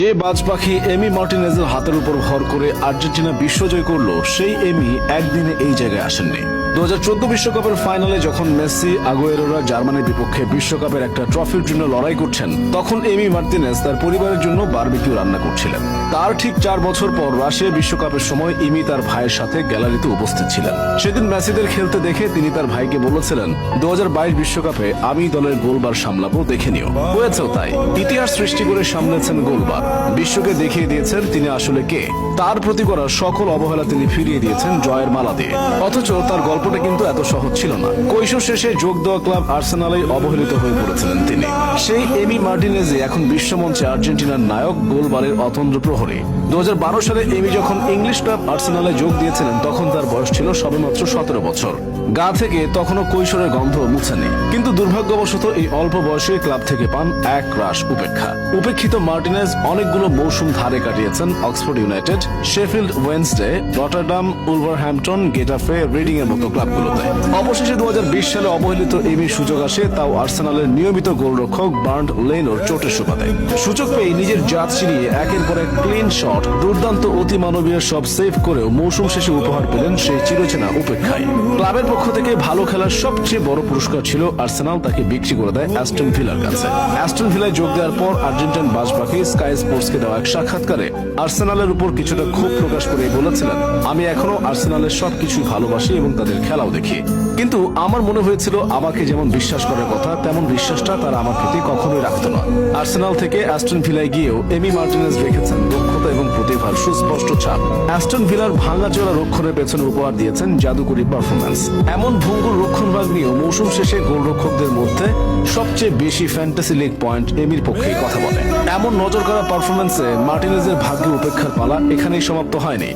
যে বাজ পাখি এমি মার্টিনেজের হাতের উপর ভর করে আর্জেন্টিনা বিশ্বজয় করলো, সেই এমি একদিনে এই জায়গায় আসেননি। 2014 বিশ্বকাপের ফাইনালে যখন মেসি, আগুয়েরোরা জার্মানির বিপক্ষে বিশ্বকাপের একটা ট্রফির জন্য লড়াই করছেন, তখন এমি মার্টিনেজ তার পরিবারের জন্য বারবিকিউ রান্না করছিলেন। তার ঠিক 4 বছর পর রাশিয়া বিশ্বকাপের সময় এমি তার ভাইয়ের সাথে গ্যালারিতে উপস্থিত ছিলেন। সেদিন মেসিদের খেলতে দেখে তিনি তার ভাইকে বলেছিলেন, 2022 বিশ্বকাপে আমি দলের গোলবার সামলাবো, দেখে নিও। হয়েছেও তাই। ইতিহাস সৃষ্টি করে সামলেছেন গোলবার। বিশ্বকে দেখিয়ে দিয়েছেন তিনি আসলে কে। তার প্রতি করা সকল অবহেলা তিনি ফিরিয়ে দিয়েছেন জয়ের মালা দিয়ে। অথচ তার গল্পটা কিন্তু এত সহজ ছিল না। কৈশোর শেষে যোগ দেওয়া ক্লাব আর্সেনালে অবহেলিত হয়ে পড়েছিলেন তিনি। সেই এমি মার্টিনেজে এখন বিশ্বমঞ্চে আর্জেন্টিনার নায়ক, গোলবারের অতন্দ্র প্রহরী। 2012 সালে এমি যখন ইংলিশ ক্লাব আর্সেনালে যোগ দিয়েছিলেন, তখন তার বয়স ছিল সবেমাত্র 17 বছর। গা থেকে তখনও কৈশোরের গন্ধ মুছেনি। কিন্তু দুর্ভাগ্যবশত এই অল্প বয়সে ক্লাব থেকে পান এক রাশ উপেক্ষা। উপেক্ষিত মার্টিনেজ অনেকগুলো মৌসুম ধারে কাটিয়েছেন Oxford United, Sheffield Wednesday, Rotterdam, Wolverhampton, Getafe, reading এর মতো ক্লাবগুলোতে। অবশেষে 2020 সালে অবহেলিত এমির সুযোগ আসে, তাও আর্সেনালের নিয়মিত গোলরক্ষক বার্ন্ড লেনোর চোটের সুবাদে। সুযোগ পেয়ে নিজের জাত ছিনিয়ে একের পর এক ক্লিন শট, দুর্দান্ত অতিমানবীয় সব সেভ করেও মৌসুম শেষে উপহার পেলেন সেই চিরচেনা উপেক্ষায়। ক্লাবের পক্ষ থেকে ভালো খেলার সবচেয়ে বড় পুরস্কার ছিল আর্সেনাল তাকে বিক্রি করে দেয় অ্যাস্টন ভিলার কাছে। অ্যাস্টন ভিলায় যোগ দেওয়ার পর আর্জেন্টাইন বাজপাখি স্কাই স্পোর্টসকে দেওয়া এক সাক্ষাৎকারে আর্সেনালের উপর কিছুটা ক্ষোভ প্রকাশ করে বলেছিলেন, আমি এখনো আর্সেনালের সবকিছু ভালোবাসি এবং তাদের খেলাও দেখি। কিন্তু আমার মনে হয়েছিল আমাকে যেমন বিশ্বাস করার কথা, তেমন বিশ্বাসটা তারা আমার প্রতি কখনোই রাখত না। আর্সেনাল থেকে অ্যাস্টন ভিলায় গিয়েও এমি মার্টিনেজ রেখেছেন দক্ষতা এবং প্রতিভার সুস্পষ্ট ছাপ। অ্যাস্টন ভিলার ভাঙাচোরা রক্ষণের পেছনে উপহার দিয়েছেন জাদুকরী পারফরম্যান্স। এমন ভঙ্গুর রক্ষণভাগ নিয়েও মৌসুম শেষে গোলরক্ষকদের মধ্যে সবচেয়ে বেশি ফ্যান্টাসি লিগ পয়েন্ট এমির পক্ষেই কথা বলে। এমন নজর করা পারফরম্যান্সে মার্টিনেজের ভাগ্যে উপেক্ষার পালা এখানেই সমাপ্ত হয়নি।